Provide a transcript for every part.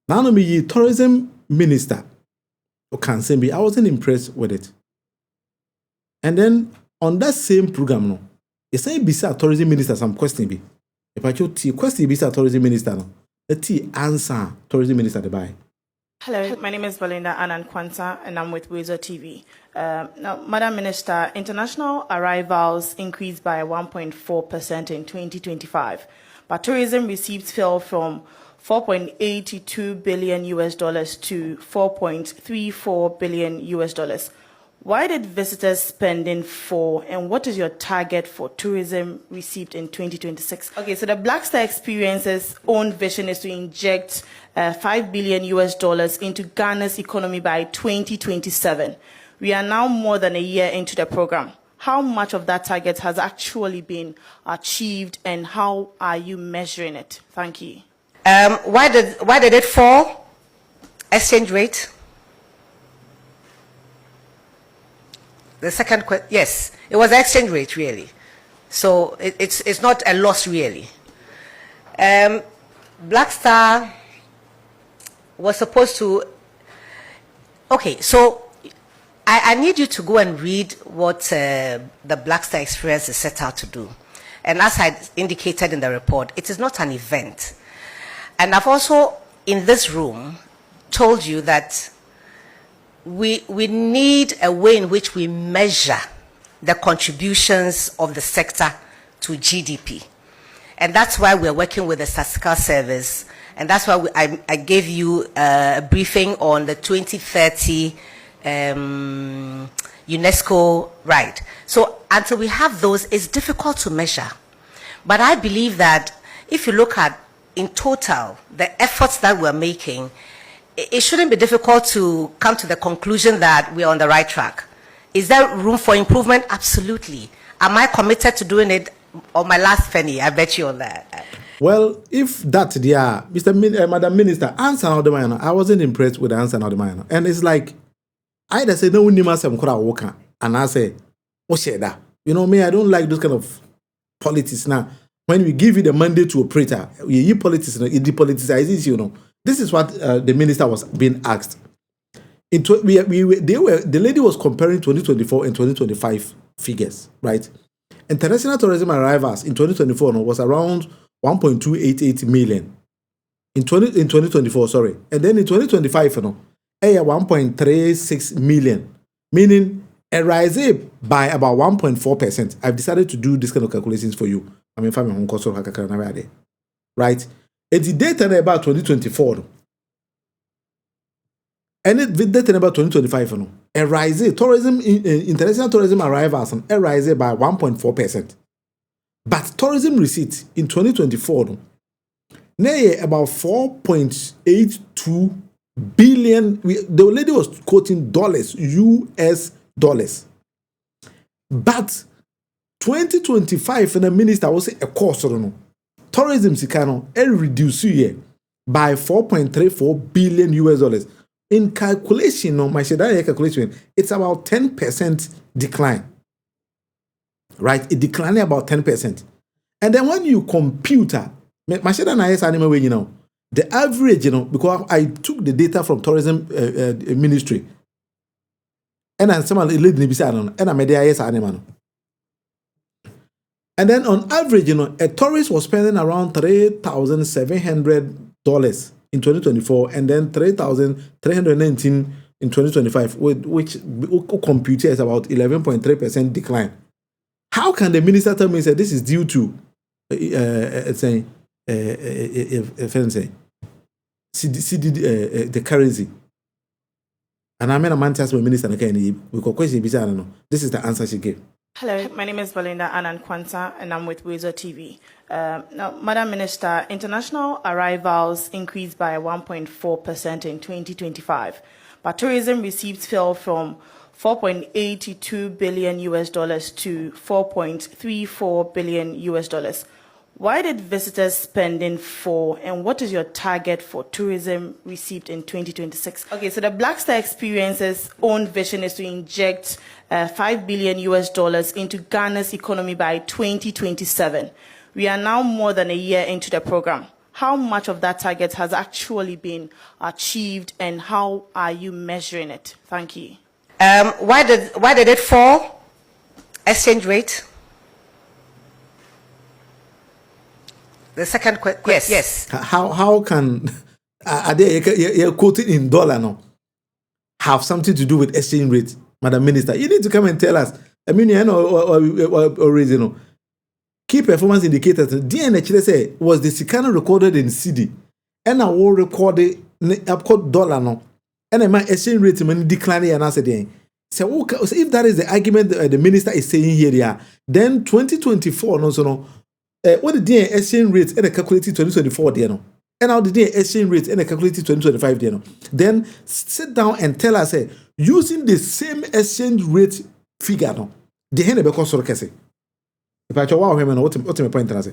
Now, me tourism minister, I wasn't impressed with it. And then on that same program, no, it's not bisa tourism minister some question be. If I chose question bisa tourism minister, no, the answer tourism minister the buy. Hello, my name is Belinda Anand Kwanta, and I'm with Wezo TV. Now, Madam Minister, international arrivals increased by 1.4% in 2025, but tourism receipts fell from $4.82 billion US dollars to $4.34 billion US dollars. Why did visitors spending fall, and what is your target for tourism received in 2026? Okay, so the Black Star Experience's own vision is to inject $5 billion US dollars into Ghana's economy by 2027. We are now more than a year into the program. How much of that target has actually been achieved, and how are you measuring it? Thank you. Why did it fall? Exchange rate. The second question, yes, it was exchange rate really. So it's not a loss really. Black Star was supposed to. Okay, so I need you to go and read what the Black Star Experience is set out to do. And as I indicated in the report, it is not an event. And I've also, in this room, told you that we need a way in which we measure the contributions of the sector to GDP. And that's why we're working with the Statistical Service. And that's why I gave you a briefing on the 2030 UNESCO, right. So until we have those, it's difficult to measure. But I believe that if you look at, in total, the efforts that we're making, it shouldn't be difficult to come to the conclusion that we're on the right track. Is there room for improvement? Absolutely. Am I committed to doing it on my last penny? I bet you on that. Well, if that, Madam Minister, answer now the man, I wasn't impressed with the answer now the man. And it's like, I say no one nima sem kura woka, and I say, oh share that. You know me, I don't like those kind of politics now. When we give you the mandate to operate, you politics, it depoliticizes, you know. This is what the minister was being asked. The lady was comparing 2024 and 2025 figures, right? International tourism arrivals in 2024 was around 1.288 million. In 2024, sorry. And then in 2025, 1.36 million, meaning a rise by about 1.4%. I've decided to do this kind of calculations for you. I mean, right? It's the data about 2024. And the data about 2025. A rise, international tourism arrivals a rise by 1.4%. But tourism receipts in 2024, about 4.82 billion. The lady was quoting dollars, US dollars. But 2025, and the minister was a cost, tourism sikano reduce here by 4.34 billion US dollars. In calculation, my calculation, it's about 10% decline. Right? It declined about 10%. And then when you compute, the average, because I took the data from tourism ministry, and then someone lead me beside and I made the animal. And then on average, a tourist was spending around $3,700 in 2024, and then $3,319 in 2025, which compute is about 11.3% decline. How can the minister tell me that this is due to the currency? And I mean, a man tells my minister, this is the answer she gave. Hello, my name is Belinda Anand Kwanta, and I'm with Wezo TV. Now, Madam Minister, international arrivals increased by 1.4% in 2025, but tourism receipts fell from $4.82 billion US dollars to $4.34 billion US dollars. Why did visitors spending fall, and what is your target for tourism received in 2026? Okay, so the Black Star Experience's own vision is to inject $5 billion US dollars into Ghana's economy by 2027. We are now more than a year into the program. how much of that target has actually been achieved, and how are you measuring it? Thank you. Why did it fall? Exchange rate. The second question. Yes. How can are they quoted in dollar now have something to do with exchange rate, Madam Minister? You need to come and tell us. I mean, you know, or you know, key performance indicators. DNH say was the Sikana recorded in CD, and I will record it dollar now, and my exchange rate when declining and answer then. So if that is the argument the minister is saying here, then 2024 no. What the DN exchange rate and a calculated 2024 there no, and how the DN exchange rate and a calculated 2025 there no. Then sit down and tell us using the same exchange rate figure no, the hen be cost kese. If I wow him what my point is.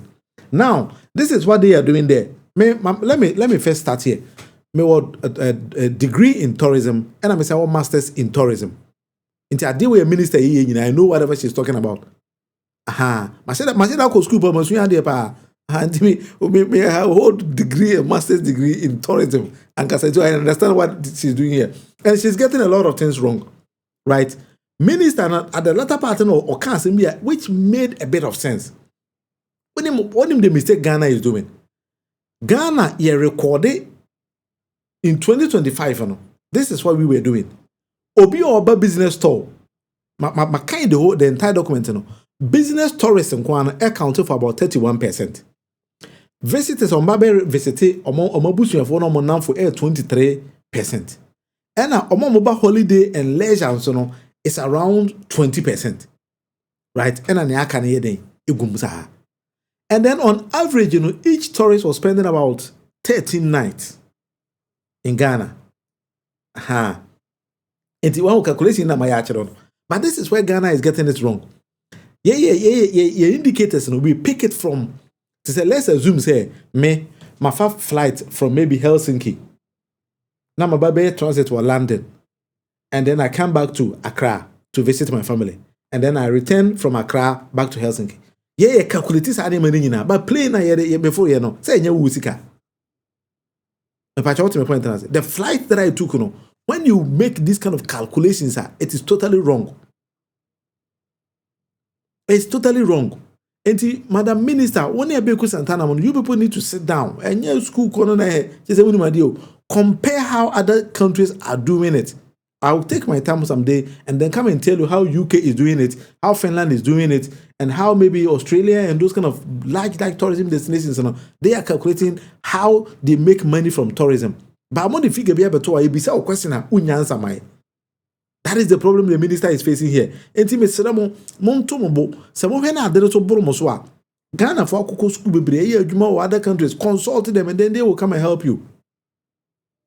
Now this is what they are doing there. Let me first start here. Me what a degree in tourism and I'm say one masters in tourism. Into I deal with a minister here, I know whatever she's talking about. Aha, I said I go school, but I there and me have a whole degree, a master's degree in tourism, and I understand what she's doing here, and she's getting a lot of things wrong, right? Minister at the latter part or can't me, which made a bit of sense. What him the mistake Ghana is doing? Ghana recorded in 2025. No, this is what we were doing. Obi Oba business tour. My kind the entire document. No. Business tourism accounted for about 31%. Visitors on Babe visited Omobusu for no more for 23%. And Omoba holiday and leisure so is around 20%. Right? And then on average, each tourist was spending about 13 nights in Ghana. Aha. And one calculation na my but this is where Ghana is getting it wrong. Yeah. Indicators, we pick it from. To say, let's assume, say, my flight from maybe Helsinki. Now my baby transit to London, and then I come back to Accra to visit my family, and then I return from Accra back to Helsinki. Yeah, calculate this money now, but plane before say wusika. What my point is, the flight that I took, when you make this kind of calculations, it is totally wrong. It's totally wrong. And Madam Minister, when you be Santana, you people need to sit down and your school compare how other countries are doing it. I'll take my time someday and then come and tell you how UK is doing it, how Finland is doing it, and how maybe Australia and those kind of large tourism destinations, they are calculating how they make money from tourism. But I'm on the figure be able to a question. That is the problem the minister is facing here. Intimate Sedamo, Montomobo, Samohena, there to Boromoswa. Ghana for Coco School, Juma or other countries, consult them and then they will come and help you.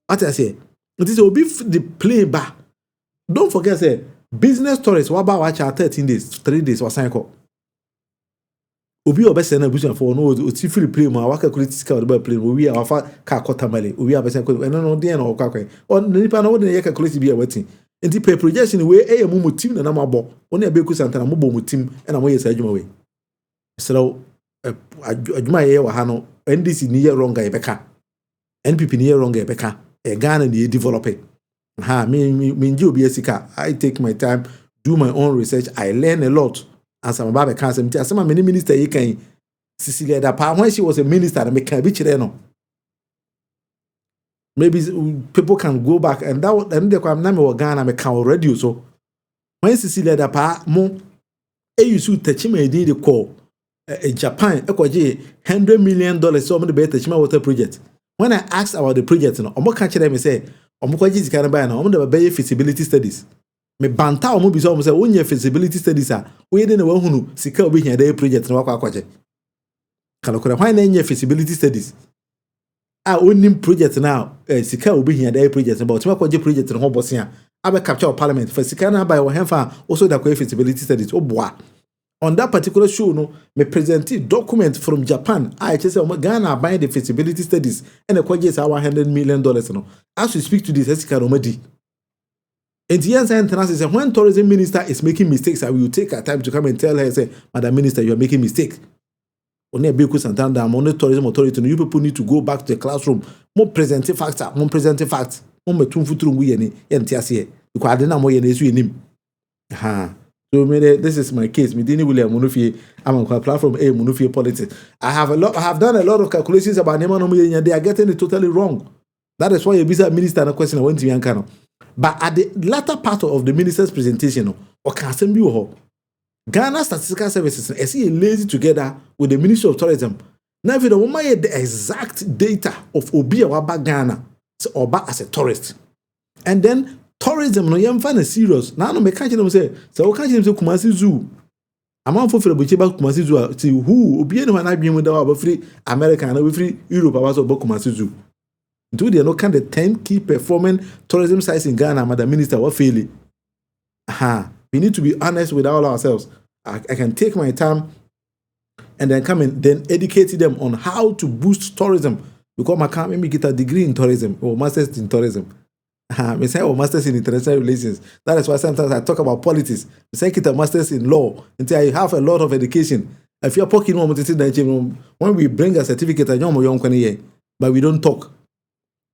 What I say, it is will be the plane back. Don't forget, say, business tourists, what about watch 13 days, 3 days, or cycle. Obi or best and a business for no, it's free plane, my worker critical about plane, we are far car cotamale, we have a second, and no, dear or caque, or Nipan, or the Yaka be a waiting. And the pay projection way a mumu team and amabo, only a beku santana mubo team and away as way. So, my air hano, NDC near wrong guy beka, NPP near wrong guy beka, a Ghana near developing. Ha, me, you be a sika. I take my time, do my own research, I learn a lot. As I'm about to cancel, some many minister you can Cecilia that part when she was a minister and make a bitch there no. Maybe people can go back and that and the kwam na me Ghana me can already so when Cecilia that part mo you should touch me the call Japan ekwaje $100 million so mo the better touch water project. When I asked about the project no omo can tell me say omo kwaje zika na buy na omo the be feasibility studies me banta omo bi so omo say onye feasibility studies we dey na wa hunu sika obi hia dey project na wakwa kwaje kalokora why na nye feasibility studies onim project now sika obi hia dey project about ma kwaje project no bosia abe capture parliament for sika na buy we hemfa also da kwa feasibility studies oboa on that particular show no me present document from Japan I say Ghana buying the feasibility studies and the kwaje is our $100 million no as we speak to this sika no madi. And the answer is that when tourism minister is making mistakes, I will take her time to come and tell her, say, Madam Minister, you are making mistake. on a Beku Santander, on tourism authority, you people need to go back to the classroom. More presenting facts, more presenting facts. More metum futuru we any entiasie. Because I didn't know you nesu him. Ha. So this is my case. Me didn't William Munufie. I'm on platform A Munufie Politics. I have done a lot of calculations about Neman. They are getting it totally wrong. That is why a visa minister a question I went to Yankano. But at the latter part of the minister's presentation, or can send you Ghana Statistical Services is lazy together with the Ministry of Tourism. Now, if you don't want the exact data of Obi Awaba Ghana, so Oba as a tourist, and then tourism no yam fan serious. Now no me catch them say, so we catch them say Kumasi Zoo. I'm on for the Buchiba Kumasi Zoo. See who Obi anyone I been with our free American and we free Europe was about Kumasi Zoo. Until they no can the 10 key performing tourism sites in Ghana, Madam Minister, what failing? Aha. We need to be honest with all ourselves. I can take my time and then come and then educate them on how to boost tourism. Because I can't maybe get a degree in tourism or master's in tourism. I say or master's in international relations. That is why sometimes I talk about politics. I say get a master's in law until I have a lot of education. If you're poking when we bring a certificate, I know but we don't talk.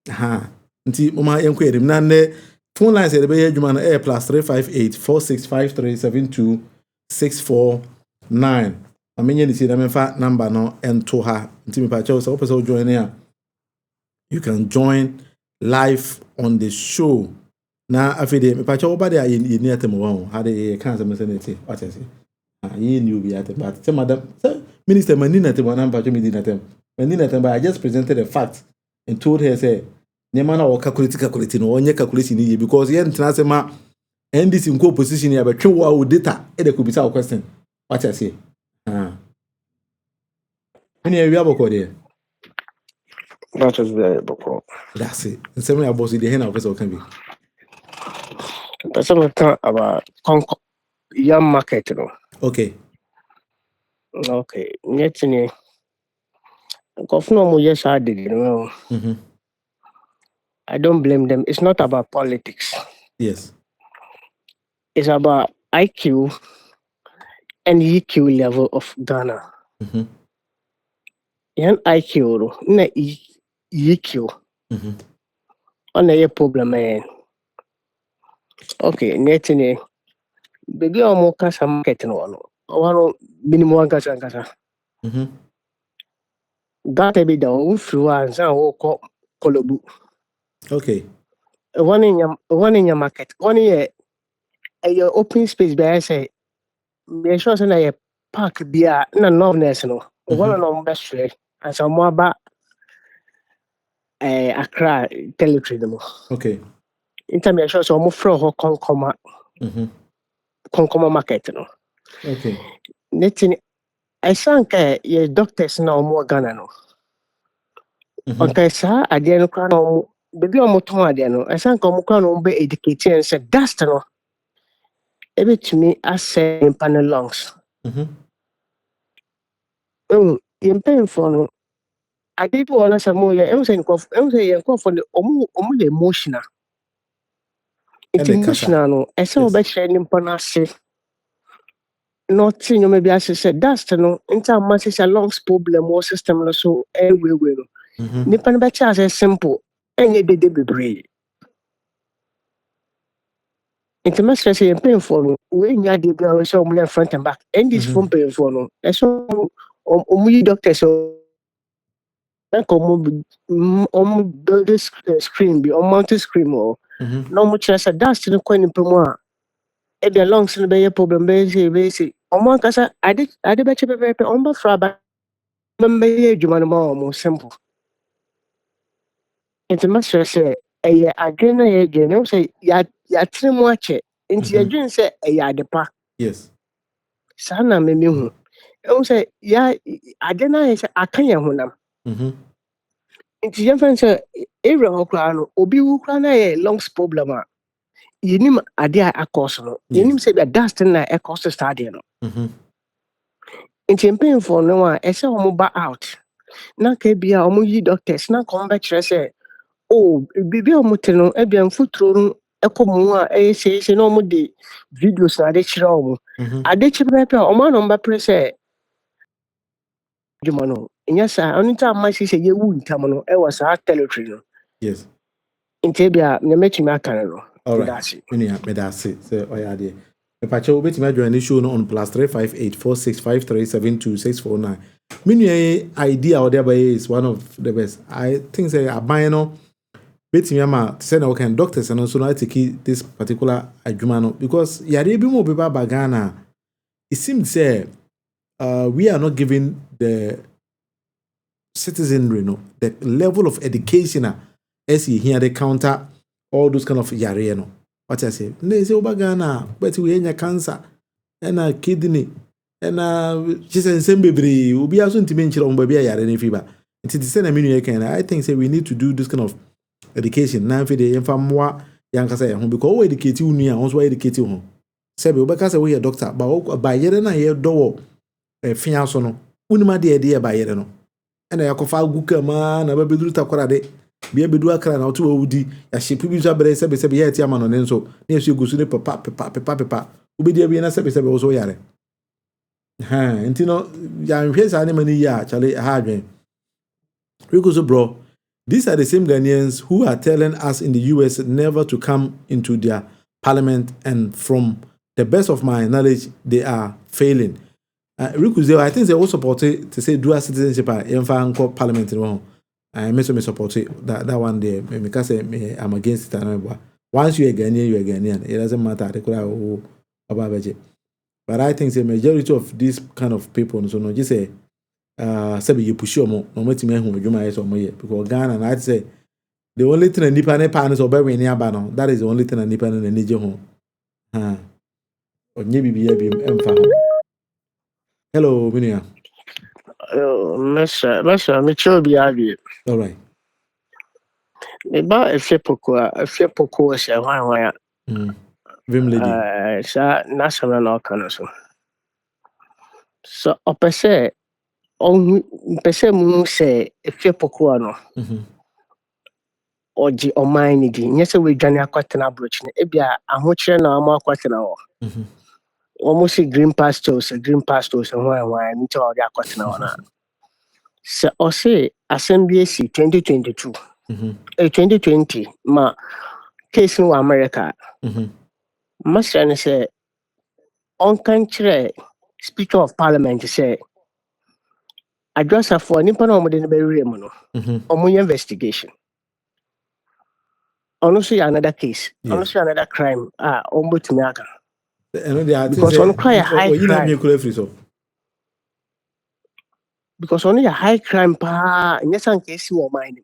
Until Mama Yanquerim Nande. Phone lines at the Bay Juman Air +358 4653 72649. I mean, you see them fat number no and to her. Until me patch so episode join here. You can join live on the show. Now, after the me patch over there in near them. How they can't say what I say. You knew be at the but say madam, Minister Manina te one patch me dinner them. Manina them, but I just presented a fact and told her say. Nyamana o calculate no onye calculation ni because yen tena se ma NDC in position ya betwe wo data e de ko bisa o question what I say any area boko there that is very boko that's it and some ya boss the hen officer can be person talk about young market no okay net ni ko funu mo yes I did you know I don't blame them. It's not about politics. Yes. It's about IQ and EQ level of Ghana. Yan IQ na EQ. On a problem man. Okay, netine. Baby omo kasa market no. Wano minimum kasa. That be the one through and so kolobu. Okay. One in your market. One year your open space be I say me sure say na your park bia na noveness no. One no best share and some more about Accra territory demo. Okay. In time sure so mo fro ho konkoma market no. Okay. Netin I sank your doctors na mo Ghana no. Okay, sir, ade no kra no baby omo ton ade no. I sank omo kra no be educate and say dust no. Ebe to me as say in panel lungs. In pain for no. I did want some more. I was saying, for the emotional. It's emotional, no. I saw by sharing panasi. Nothing, maybe I said, that's no. In time, much is a long problem or system, so anyway, we know. Nipan betcha is simple. And you did be brave. It's a must say painful. When you did go so many front and back, and this phone painful, no. I saw doctor so. Build this screen be on mountain screen or no much as a dust in the coin in Puma. It belongs to the problem basic. On one casa, I did bet you paper on the fraba. Remember, you want more simple. It's a master say, I didn't again, say, ya trim watch it. Into your dream say, a yadepa. Yes. Sana me who. I say, yeah, I didn't say, I can't. Nti yɛmfa sɛ area hɔ koraa no obi wu koraa na yɛ lungs problem a yɛnim ade a akɔ so no yɛnim sɛ bia dust na ɛkɔ so saa adeɛ no nti mpanyinfoɔ no a ɛsɛ wɔn ba out na ka bia wɔn yi doctors na kɔn bɛkyerɛ sɛ biribi a wɔn te no ebia mfuturo no ɛkɔ mu a ɛyɛ sɛɛsɛ na wɔn de videos na ade kyerɛ wɔn ade kyerɛ pɛpɛ a wɔn anɔ mbɛpere sɛ adwuma no ɛnyɛ saa ɔno nti ama sɛ yɛwu ntam no ɛwɔ saa territory no Yes. nti bia na mɛtumi aka no All right. that's it. That's it. So, oh yeah, dear. Mepache will be to join the show no on +35846537264 Minu idea or thereby is one of the best. I think say a buy no bet me ama send our kind doctors and also not to keep this particular adjumano because yare bi mo beba bagana. It seems say we are not giving the citizenry no the level of education as you hear they counter all those kind of yare no. What I say? They say Obagana, but we have cancer and a kidney and she said same baby will be also to mention on baby yare any fever. It's the same meaning I think say we need to do this kind of education. Now for the infamwa young say home because we educate you near also educate you home. Say Obaka say we a doctor but by yere na here door fianso no. Unima de idea by yere no. And I kofa guka man na baby do takwara de. Be bedu akra na otu wudi ya shepu bi so abere sebe sebe ya ti ama no ne nso na yesu egusu ne papa ubedi abi na sebe sebe so yare enti no ya nhwe sa ne mani ya chale ha adwen so bro, these are the same Ghanaians who are telling us in the US never to come into their parliament, and from the best of my knowledge they are failing. I think they all support it to say dual citizenship in parliament in one. I may support it that one day because I'm against it. Once you're a Ghanaian, it doesn't matter about budget. But I think the majority of these kind of people, so no, just say, you push your more, no matter who you might say, because Ghana, and I'd say the only thing a Nipa partners or very near banner, that is the only thing a Nipa and need your home. Or maybe be hello, Minia. Mr. Michobi Abi. All right. About a few poco, say, why, Vim lady. Sir, national organization. So, opposite, on Pesemu say, a few poco, no, or the Omani, yes, we Jania Quatana Bridge, Ebia, and which now more Quatana. Almost green pastures, and why, into our Quatana. So, or say, Assembly 2022. 2020 ma case no America master ne say on country speaker of parliament say address for nipa na omo de be rem no omo investigation honestly another case honestly another crime omo to me aka because on cry a high crime because only a high crime pa in some case you mind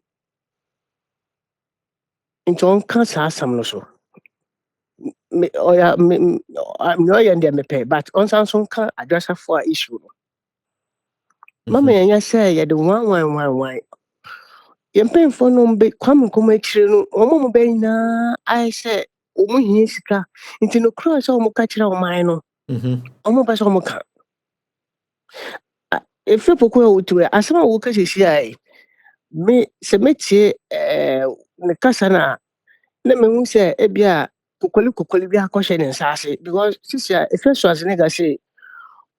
into on cancer asam no so me I'm no yende me pay but on Samsung can address for issue mama yanya say you the one yempen for no be kwam kom akire no omo be na I say omo hie sika nti no cross omo ka kire oman no omo ba so omo ka if people go to asema wo ka sisi ai me se metie ne kasa na me hu say e bia kokoli bi akɔhye ne nsase because sisi if so as nigga say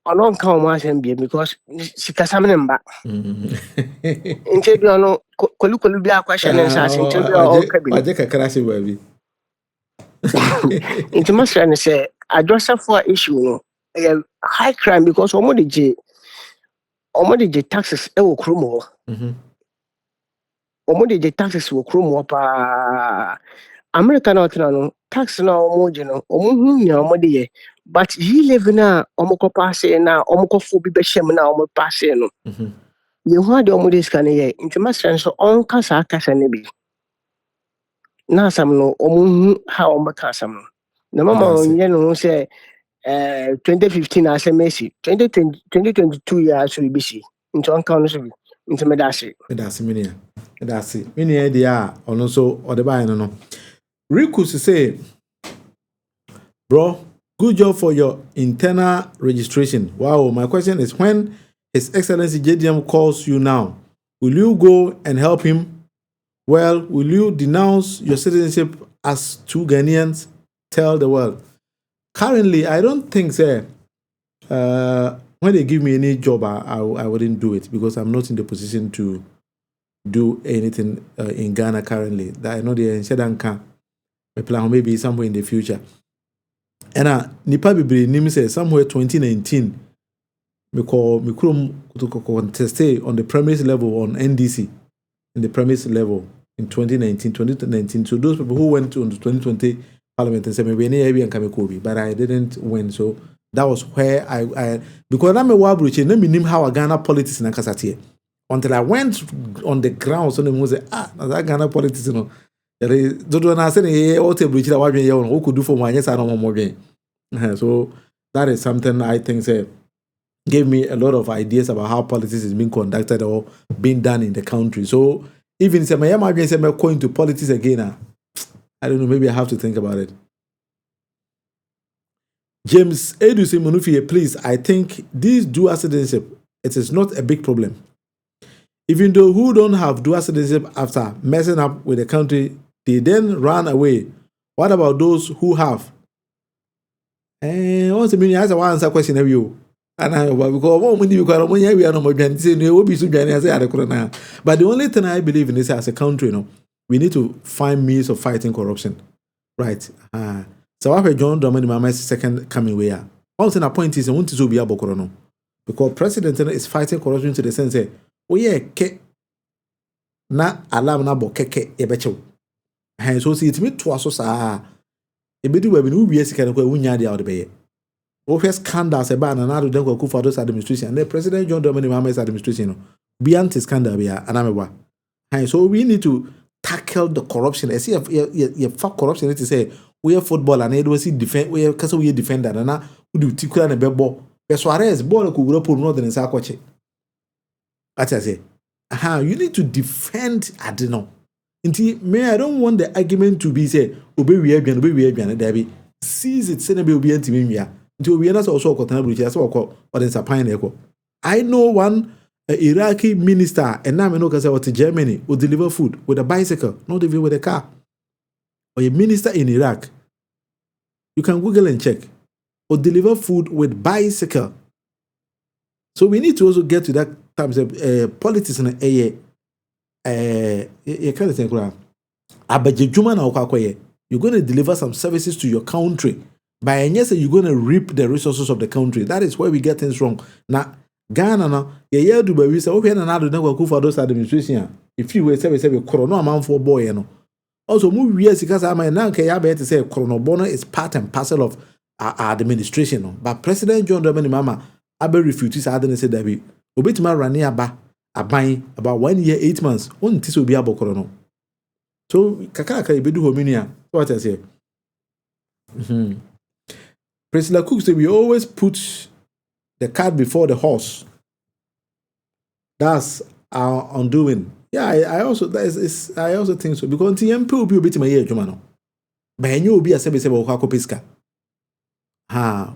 ono nka omo asem bia because sika sam ne mba nti bi ono koli bi akɔhye ne nsase nti bi o ka bi waje kakra se baby nti masra ne say address for issue no high crime because omo de taxes e wo kromo omo de taxes wo kromo pa America na otena no tax na omo je no omo hu nya omo de ye but he live na omo ko pass na omo ko fo bi be hye na omo pass no ye hu ade omo de scan ye nti masra so on kasa ne bi na sam no omo hu ha omo ka sam no na mama onye no say 2015 as Messi 2022 years so be see nti on kan no so bi nti me da se mini dia ono so ode ba no Riku say, bro, good job for your internal registration. Wow, my question is, when His Excellency JDM calls you now, will you go and help him? Well, will you denounce your citizenship as two Ghanaians? Tell the world. Currently, I don't think, sir, when they give me any job, I wouldn't do it because I'm not in the position to do anything in Ghana currently. That I know they said I plan maybe somewhere in the future. And nipa bibiri nim say somewhere 2019 me contest on the premise level on NDC in the premise level in 2019. So those people who went to the 2020 parliament and said maybe any area can come, but I didn't win. So that was where I because I'm a wabruche, let me name how Ghana politics in Kasati. Until I went on the ground, so they say, that Ghana politics, you know. Don't I say, what a bridge who could do for my yes, I don't want more game. So that is something I think gave me a lot of ideas about how politics is being conducted or being done in the country. So even if I'm going to politics again, I don't know, maybe I have to think about it. James Edu say, Munufie, please, I think this dual citizenship, it is not a big problem. Even though who don't have dual citizenship after messing up with the country, they then run away. What about those who have? Once a minute, I answer question of you. And I because we are no more than say no be so I say but the only thing I believe in is as a country, we need to find means of fighting corruption. Right. So after John Dramani Mahama's second coming way. Also a point is I want to be able to because president is fighting corruption to the sense that ke na alarm na bo keke ebechew. So see it me to aso saa. Ebedu we no wie sika ko wunya dia odebeye. Wo first scandals e ba na do den ko for those administration. The President John Dramani Mahama's administration be anti scandal be anameba. So we need to tackle the corruption. I see you fuck corruption it say we are football and we see defend we kase we defender na we do tikura na bebo. Be Suarez ball ko wura por no den sa kwache. What I say? You need to defend Adeno. I don't want the argument to be say, obey we Debbie. Seize it, send a baby and Timia. Until we are also I know one Iraqi minister, and now I know to Germany will deliver food with a bicycle, not even with a car. Or a minister in Iraq. You can Google and check. Or deliver food with bicycle. So we need to also get to that times politics in a kind of thing. You're going to deliver some services to your country. By and yes, you're going to reap the resources of the country. That is where we get things wrong. Now, Ghana, do we say, okay, another network for those administration. If you were say, corona amount for boy, Also, move years because I might now to say corona bono is part and parcel of our administration. But President John Dramani Mahama, Abe refugees I didn't say that we obitima rani aba aban about 1 year 8 months on this will be abo korono. So kakaka ibedu hominia what I say. President Cook said we always put the cart before the horse. That's our undoing. Yeah, I also think so because TMP will be obitima here jumano. But you will be a sebe okako piska.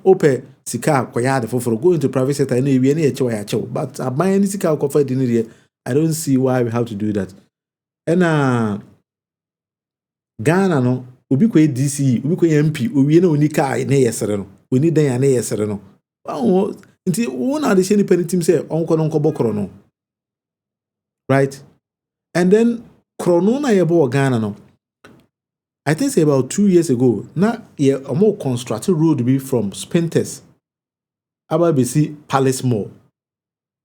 Ope sika kwaya for go into private sector and we any chew but buy any sika for dinner. I don't see why we have to do that. And Ghana no obi ko DC obi ko MP owie na onika na yesere no we need dan na yesere no nti wona de sheni penitim say onko no nkobokoro no right and then krono na yebo Ghana no I think say about 2 years ago, now a more constructed road be from Spintex, Ababisi Palace Mall,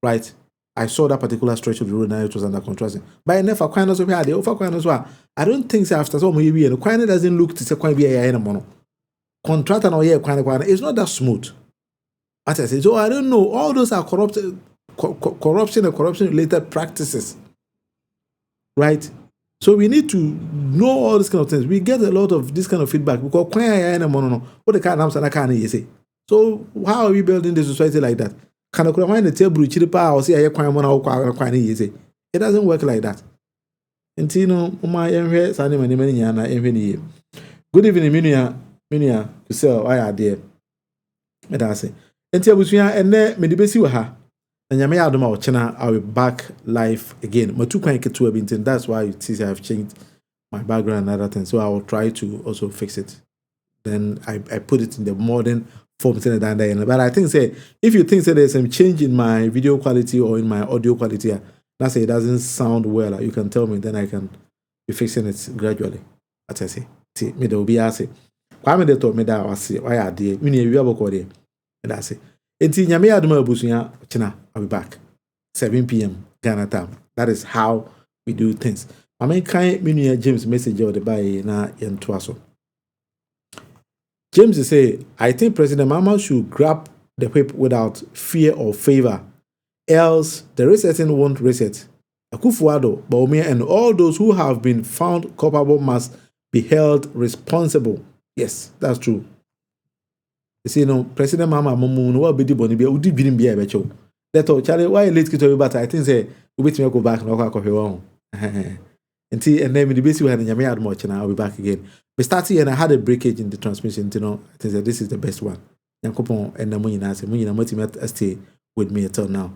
right? I saw that particular stretch of the road now it was under construction. But I never quite know the offer quite as well. I don't think so after some years, the quite doesn't look to say quite be a mono. Contract and all year quite it's not that smooth. As I say, so I don't know. All those are corruption and corruption related practices, right? So we need to know all these kind of things. We get a lot of this kind of feedback because what the kind of answer say. So how are we building the society like that? Can I find the table or say it doesn't work like that. And good evening, Minia, to sell I are there. And then and I'll be back live again. That's why you see I've changed my background and other things. So I will try to also fix it. Then I put it in the modern form down. But I think say if you think there's some change in my video quality or in my audio quality, let's say it doesn't sound well, you can tell me, then I can be fixing it gradually. As I say, see, me there will be asking. Kwame de told me that was say, why are they? We need to be there. And I say, until Nyame aduma busunya, China, I'll be back 7 p.m. Ghana time. That is how we do things. I mean, kind me James message or the buy na yentuaso. James say, I think President Mahama should grab the whip without fear or favor, else the resetting won't reset. Akufo-Addo, Bawumia, and all those who have been found culpable must be held responsible. Yes, that's true. You see, President Mahama no wa bedi boni bia udi binim bia be chew. Let all Charlie, why late kito but I think say we bet me go back na kwa hwe Until and then the base we had in Nyame admo I'll be back again. We started and I had a breakage in the transmission, I think that this is the best one. Yankopon and the Munina multimet stay with me until now.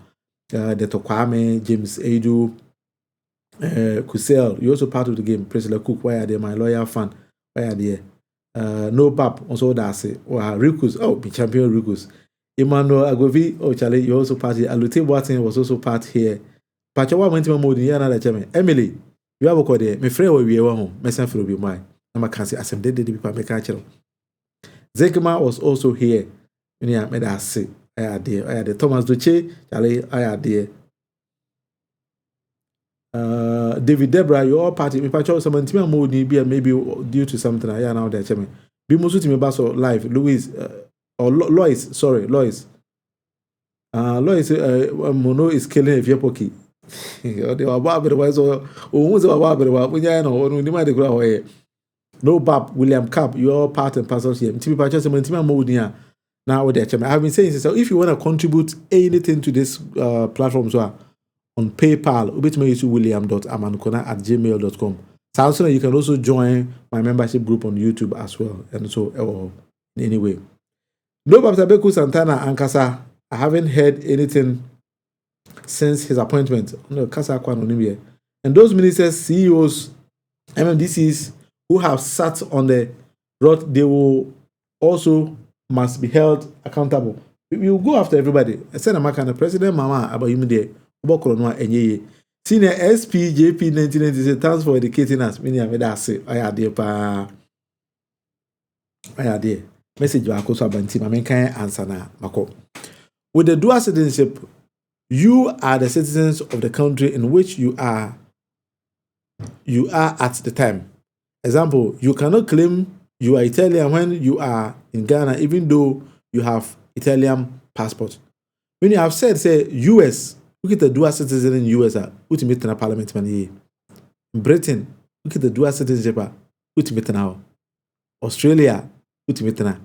The Kwame, James Edu, Kusel, you also part of the game. President Cook, why are they my lawyer fan? Why are they? No Pap, also that's it. Or Rikus, be champion Rikus. Emmanuel Agovi, Charlie, you also part here. Alute Watson was also part here. Pachawa went to my mode in another chairman. Emily, you have a code there. My friend will be home. Messan will be mine. I'm a cancer as I'm dead people make a Zekema was also here. When I made us say, I had the Thomas Duche, Charlie, I had the David Debra, you all party. If I chose some intimate mood, maybe due to something I now there, chairman. Be most me basso live, Louis or Lois, sorry, Lois. Lois Mono is killing a Viepoki. They were barber wise or who's a barber when you know when you might grow away. No Bab, William Cap, you all part and parcel here. Timmy Patches and Timmy Mood here. Now there, chairman. I've been saying so if you want to contribute anything to this platform, so on PayPal, william.amankona@gmail.com. So you can also join my membership group on YouTube as well. And so, anyway. No Babs Abeku Santana Ankasa, I haven't heard anything since his appointment. No, Kasa Kwanonimie. And those ministers, CEOs, MMDCs who have sat on the rod, they will also must be held accountable. We will go after everybody. I said, I'm a President Mahama about him there. Senior SPJP 1996, thanks for educating us. Many of us say, I had there. Message you are also about team. I mean, can answer now, Mako. With the dual citizenship, you are the citizens of the country in which you are at the time. Example, you cannot claim you are Italian when you are in Ghana, even though you have Italian passport. When you have said, say, US, look at the dual citizen in US, ultimate in a parliament man. Britain, look at the dual citizenship, ultimate now. Australia, ultimate now.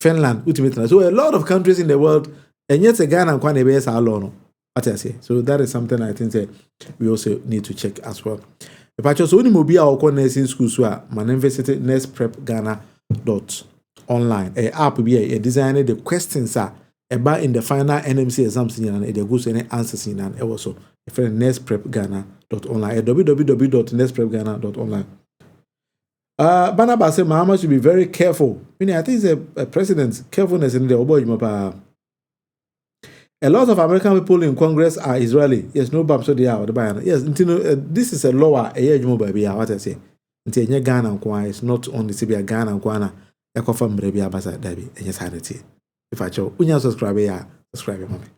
Finland, ultimate now. So a lot of countries in the world, and yet a Ghana and Kwanebes are alone. What I say. So that is something I think that we also need to check as well. If I just only mobile or nursing school, so my university nurseprepghana.online. A app be a designer the questions are about in the final NMC exams and they go to any answers in and also if nurseprepghana.online www.nurseprepghana.online. Banaba said Mahama should be very careful. I think it's a president's carefulness in the Obo. A lot of American people in Congress are Israeli. Yes, no Bam, so they are. Yes, this is a law. A year more baby. What I say. Until Ghana and Kwan is not only Sibia Ghana and Kwana. I confirm baby Abasa Dabi and yes, Hanity. If I show, when you subscribe, mommy.